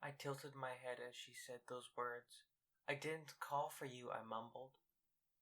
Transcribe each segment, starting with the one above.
I tilted my head as she said those words. I didn't call for you, I mumbled.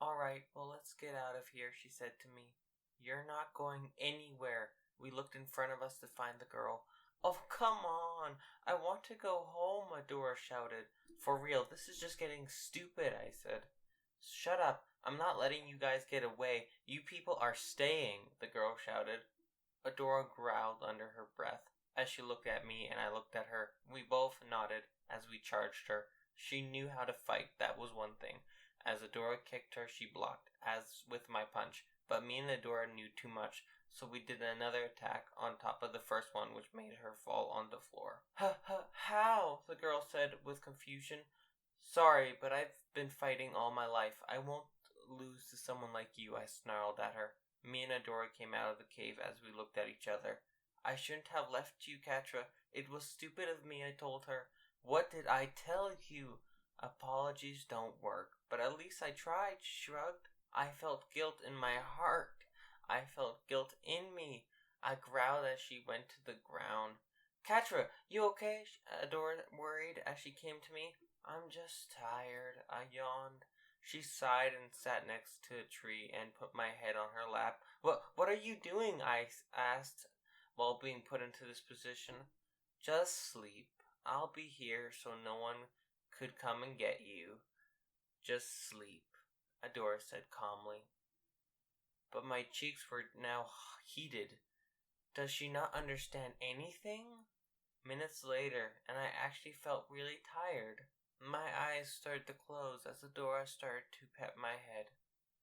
All right, well, let's get out of here, she said to me. You're not going anywhere. We looked in front of us to find the girl. Oh, come on. I want to go home, Adora shouted. For real, this is just getting stupid, I said. Shut up. I'm not letting you guys get away. You people are staying, the girl shouted. Adora growled under her breath as she looked at me and I looked at her. We both nodded as we charged her. She knew how to fight, that was one thing. As Adora kicked her, she blocked, as with my punch. But me and Adora knew too much, so we did another attack on top of the first one, which made her fall on the floor. How? The girl said with confusion. Sorry, but I've been fighting all my life. I won't lose to someone like you, I snarled at her. Me and Adora came out of the cave as we looked at each other. I shouldn't have left you, Catra. It was stupid of me, I told her. What did I tell you? Apologies don't work, but at least I tried, she shrugged. I felt guilt in my heart. I felt guilt in me. I growled as she went to the ground. Catra, you okay? Adora worried as she came to me. I'm just tired, I yawned. She sighed and sat next to a tree and put my head on her lap. What are you doing? I asked while being put into this position. Just sleep. I'll be here so no one could come and get you. Just sleep, Adora said calmly. But my cheeks were now heated. Does she not understand anything? Minutes later, and I actually felt really tired. My eyes started to close as Adora started to pet my head.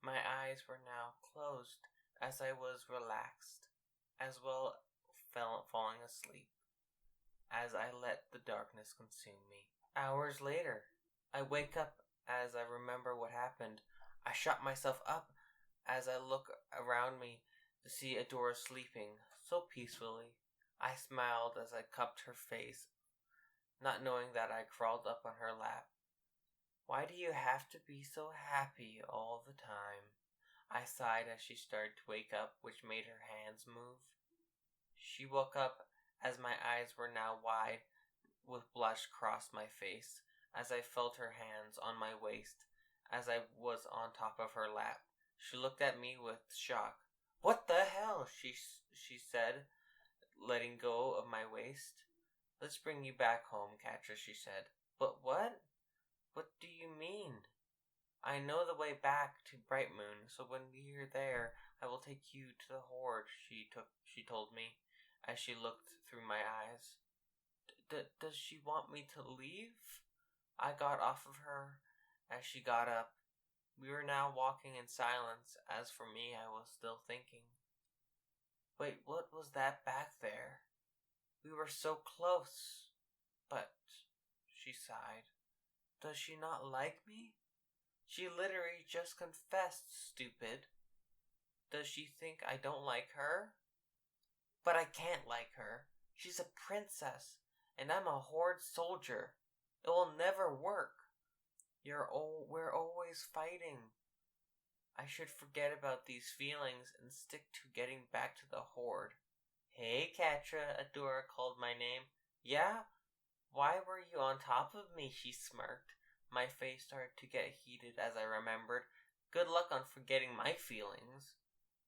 My eyes were now closed as I was relaxed, as well falling asleep, as I let the darkness consume me. Hours later, I wake up as I remember what happened. I shot myself up as I look around me to see Adora sleeping so peacefully. I smiled as I cupped her face, not knowing that I crawled up on her lap. Why do you have to be so happy all the time? I sighed as she started to wake up, which made her hands move. She woke up as my eyes were now wide, with blush crossed my face, as I felt her hands on my waist, as I was on top of her lap. She looked at me with shock. What the hell? She said, letting go of my waist. Let's bring you back home, Catra, she said. But what? What do you mean? I know the way back to Brightmoon, so when we are there, I will take you to the horde, she told me, as she looked through my eyes. Does she want me to leave? I got off of her as she got up. We were now walking in silence. As for me, I was still thinking. Wait, what was that back there? We were so close. But, she sighed. Does she not like me? She literally just confessed, stupid. Does she think I don't like her? But I can't like her. She's a princess, and I'm a horde soldier. It will never work. We're always fighting. I should forget about these feelings and stick to getting back to the horde. Hey, Catra, Adora called my name. Yeah? Why were you on top of me? She smirked. My face started to get heated as I remembered. Good luck on forgetting my feelings.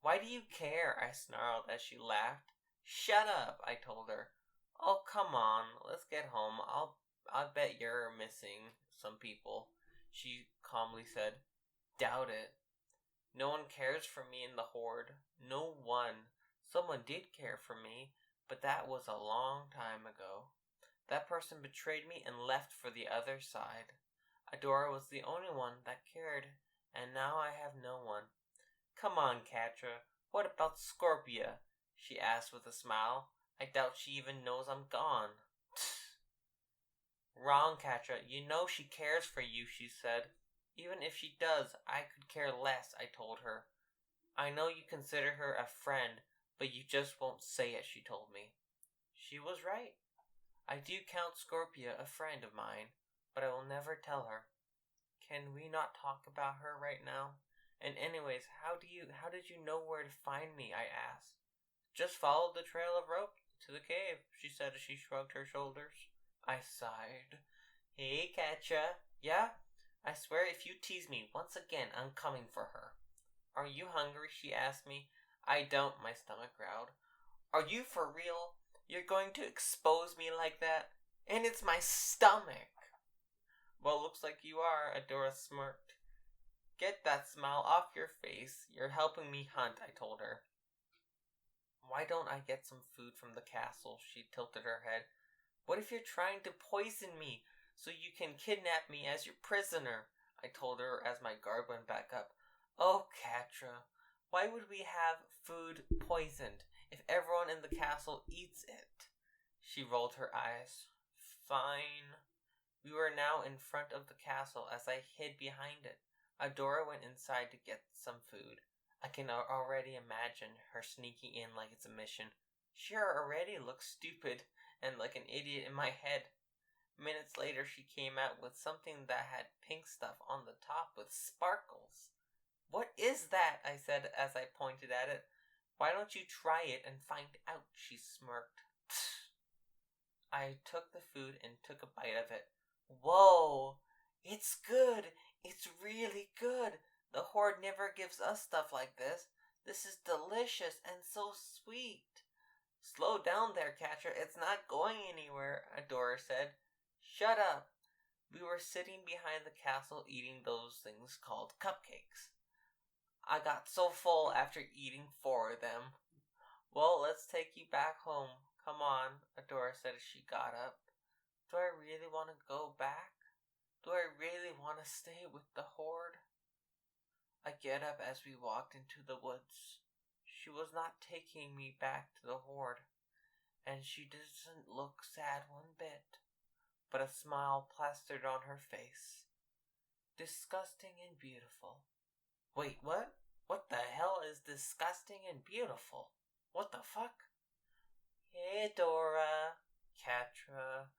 Why do you care? I snarled as she laughed. Shut up, I told her. Oh, come on, let's get home. I'll bet you're missing some people, she calmly said. Doubt it. No one cares for me in the horde. No one. Someone did care for me, but that was a long time ago. That person betrayed me and left for the other side. Adora was the only one that cared, and now I have no one. Come on, Catra. What about Scorpia? She asked with a smile. I doubt she even knows I'm gone. Wrong, Catra. You know she cares for you, she said. Even if she does, I could care less, I told her. I know you consider her a friend, but you just won't say it, she told me. She was right. I do count Scorpia a friend of mine, but I will never tell her. Can we not talk about her right now? And anyways, how did you know where to find me? I asked. Just follow the trail of rope to the cave, she said as she shrugged her shoulders. I sighed. Hey, Catra. Yeah? I swear if you tease me once again, I'm coming for her. Are you hungry? She asked me. I don't, my stomach growled. Are you for real? You're going to expose me like that? And it's my stomach. Well, looks like you are, Adora smirked. Get that smile off your face. You're helping me hunt, I told her. Why don't I get some food from the castle? She tilted her head. What if you're trying to poison me so you can kidnap me as your prisoner? I told her as my guard went back up. Oh, Catra, why would we have food poisoned if everyone in the castle eats it? She rolled her eyes. Fine. We were now in front of the castle as I hid behind it. Adora went inside to get some food. I can already imagine her sneaking in like it's a mission. She already looks stupid and like an idiot in my head. Minutes later, she came out with something that had pink stuff on the top with sparkles. What is that? I said as I pointed at it. Why don't you try it and find out? She smirked. I took the food and took a bite of it. Whoa! It's good! It's really good! The Horde never gives us stuff like this. This is delicious and so sweet. Slow down there, Catra. It's not going anywhere, Adora said. Shut up. We were sitting behind the castle eating those things called cupcakes. I got so full after eating 4 of them. Well, let's take you back home. Come on, Adora said as she got up. Do I really want to go back? Do I really want to stay with the Horde? I get up as we walked into the woods. She was not taking me back to the Horde, and she doesn't look sad one bit, but a smile plastered on her face. Disgusting and beautiful. Wait, what? What the hell is disgusting and beautiful? What the fuck? Hey, Dora. Catra.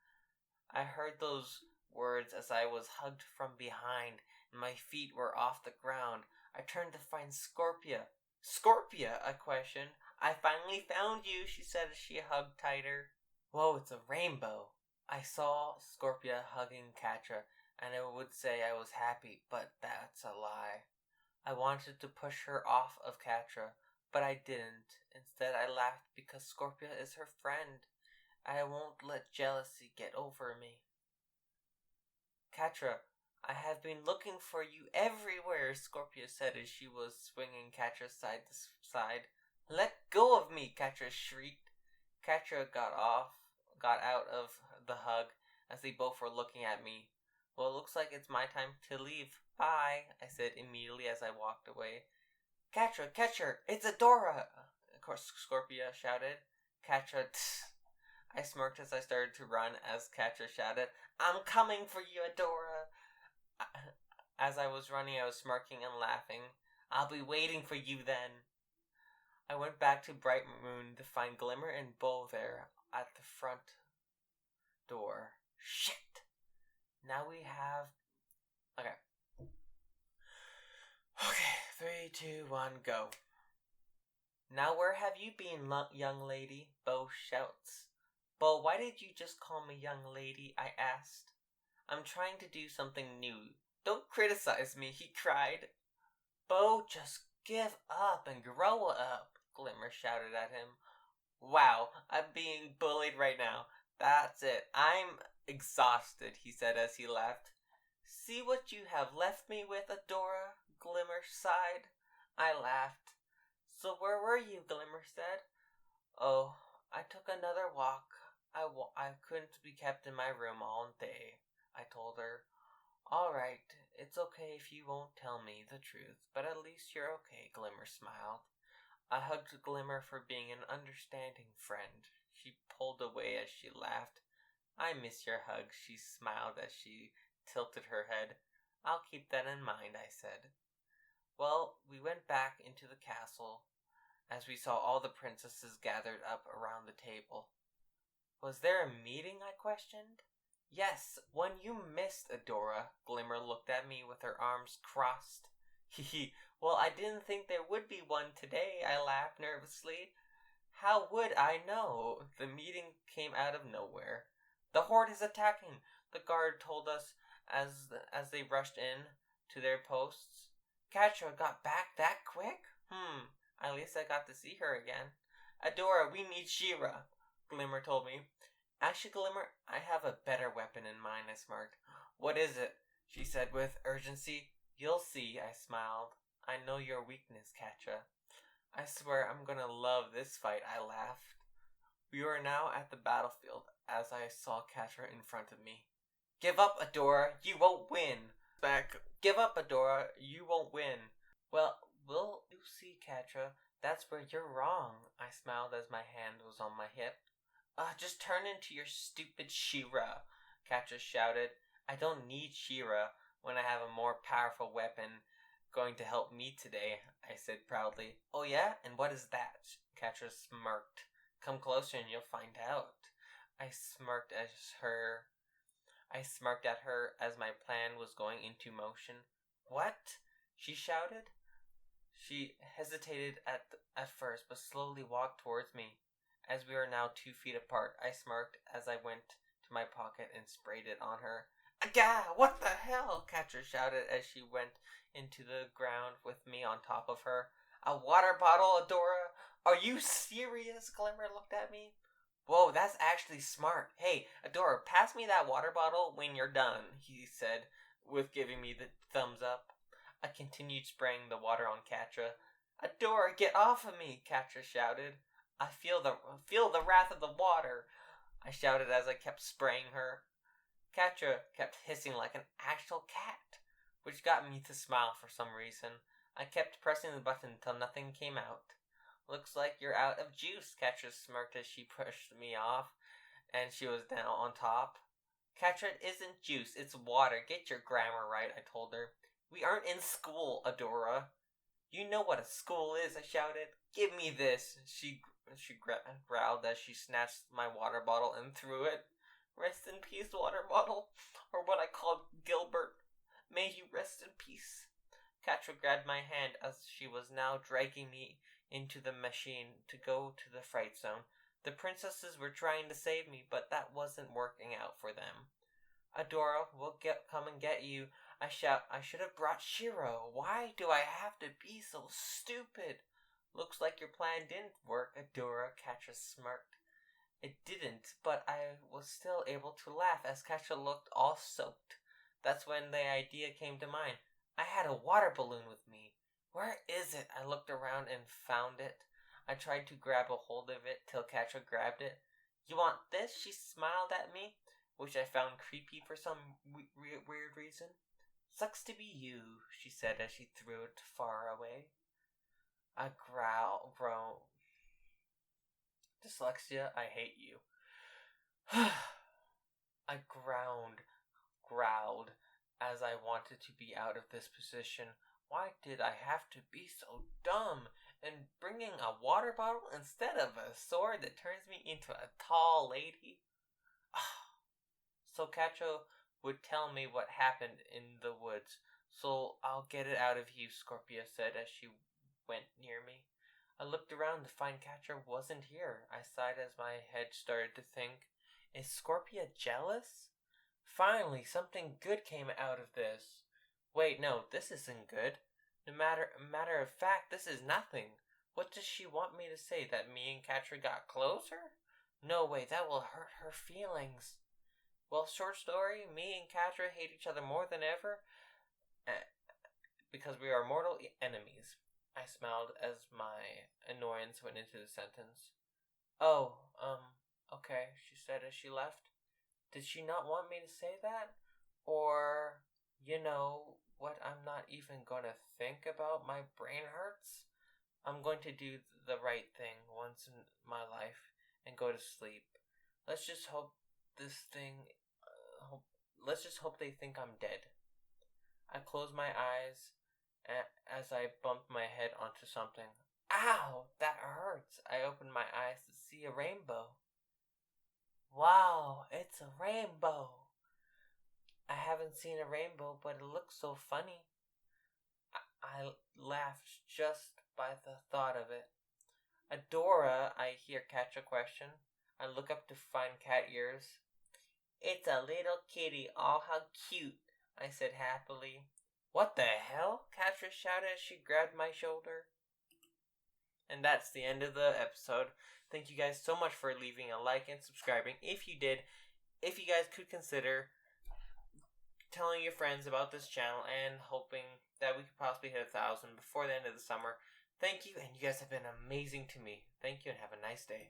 I heard those words as I was hugged from behind and my feet were off the ground. I turned to find Scorpia. Scorpia, I questioned. I finally found you, she said as she hugged tighter. Whoa, it's a rainbow. I saw Scorpia hugging Catra, and I would say I was happy, but that's a lie. I wanted to push her off of Catra, but I didn't. Instead, I laughed because Scorpia is her friend. I won't let jealousy get over me. Catra, I have been looking for you everywhere, Scorpia said as she was swinging Catra side to side. Let go of me, Catra shrieked. Catra got out of the hug as they both were looking at me. Well, it looks like it's my time to leave. Bye, I said immediately as I walked away. Catra, catch her! It's Adora! Of course, Scorpia shouted. Catra, I smirked as I started to run as Catra shouted, I'm coming for you, Adora! As I was running, I was smirking and laughing. I'll be waiting for you then. I went back to Brightmoon to find Glimmer and Bo there at the front door. Shit! Now we have... Okay. 3, 2, 1, go. Now where have you been, young lady? Bo shouts. Bo, why did you just call me young lady? I asked. I'm trying to do something new. Don't criticize me, he cried. Bo, just give up and grow up, Glimmer shouted at him. Wow, I'm being bullied right now. That's it. I'm exhausted, he said as he laughed. See what you have left me with, Adora? Glimmer sighed. I laughed. So where were you? Glimmer said. Oh, I took another walk. I couldn't be kept in my room all day, I told her. All right, it's okay if you won't tell me the truth, but at least you're okay, Glimmer smiled. I hugged Glimmer for being an understanding friend. She pulled away as she laughed. I miss your hug, she smiled as she tilted her head. I'll keep that in mind, I said. Well, we went back into the castle as we saw all the princesses gathered up around the table. Was there a meeting? I questioned. Yes, one you missed, Adora. Glimmer looked at me with her arms crossed. Hee. Well, I didn't think there would be one today, I laughed nervously. How would I know? The meeting came out of nowhere. The horde is attacking, the guard told us as they rushed in to their posts. Catra got back that quick? At least I got to see her again. Adora, we need She-Ra, Glimmer told me. Actually, Glimmer, I have a better weapon in mind, I smirked. What is it? She said with urgency. You'll see, I smiled. I know your weakness, Catra. I swear I'm gonna love this fight, I laughed. We were now at the battlefield as I saw Catra in front of me. Give up, Adora, you won't win. Give up, Adora, you won't win. Well, we'll see, Catra. That's where you're wrong, I smiled as my hand was on my hip. Just turn into your stupid She-Ra, Catra shouted. I don't need She-Ra when I have a more powerful weapon going to help me today, I said proudly. Oh yeah? And what is that? Catra smirked. Come closer and you'll find out. I smirked at her as my plan was going into motion. What? She shouted. She hesitated at first, but slowly walked towards me. As we were now 2 feet apart, I smirked as I went to my pocket and sprayed it on her. Agah! What the hell? Catra shouted as she went into the ground with me on top of her. A water bottle, Adora? Are you serious? Glimmer looked at me. Whoa, that's actually smart. Hey, Adora, pass me that water bottle when you're done, he said, with giving me the thumbs up. I continued spraying the water on Catra. Adora, get off of me, Catra shouted. I feel the wrath of the water, I shouted as I kept spraying her. Catra kept hissing like an actual cat, which got me to smile for some reason. I kept pressing the button until nothing came out. Looks like you're out of juice, Catra smirked as she pushed me off, and she was now on top. Catra, it isn't juice, it's water. Get your grammar right, I told her. We aren't in school, Adora. You know what a school is, I shouted. Give me this, she growled as she snatched my water bottle and threw it. Rest in peace, water bottle, or what I called Gilbert. May you rest in peace. Catra grabbed my hand as she was now dragging me into the machine to go to the fright zone. The princesses were trying to save me, but that wasn't working out for them. Adora, we'll come and get you. I shout, I should have brought She-Ra. Why do I have to be so stupid? Looks like your plan didn't work, Adora, Catra smirked. It didn't, but I was still able to laugh as Catra looked all soaked. That's when the idea came to mind. I had a water balloon with me. Where is it? I looked around and found it. I tried to grab a hold of it till Catra grabbed it. You want this? She smiled at me, which I found creepy for some weird reason. Sucks to be you, she said as she threw it far away. I groaned. Dyslexia, I hate you. I growled as I wanted to be out of this position. Why did I have to be so dumb and bringing a water bottle instead of a sword that turns me into a tall lady? So Catra would tell me what happened in the woods, so I'll get it out of you, Scorpia said as she went near me. I looked around to find Catra wasn't here. I sighed as my head started to think, is Scorpia jealous? Finally, something good came out of this. Wait, no, this isn't good. Matter of fact, this is nothing. What does she want me to say, that me and Catra got closer? No way, that will hurt her feelings. Well, short story, me and Catra hate each other more than ever because we are mortal enemies. I smiled as my annoyance went into the sentence. Oh, okay, she said as she left. Did she not want me to say that? Or, what I'm not even gonna think about? My brain hurts? I'm going to do the right thing once in my life and go to sleep. Let's just hope let's just hope they think I'm dead. I closed my eyes as I bumped my head onto something. Ow, that hurts. I opened my eyes to see a rainbow. Wow, it's a rainbow. I haven't seen a rainbow, but it looks so funny. I laughed just by the thought of it. Adora, I hear Catra question. I look up to find cat ears. It's a little kitty. Oh, how cute, I said happily. What the hell? Catra shouted as she grabbed my shoulder. And that's the end of the episode. Thank you guys so much for leaving a like and subscribing. If you did, if you guys could consider telling your friends about this channel and hoping that we could possibly hit 1,000 before the end of the summer. Thank you, and you guys have been amazing to me. Thank you, and have a nice day.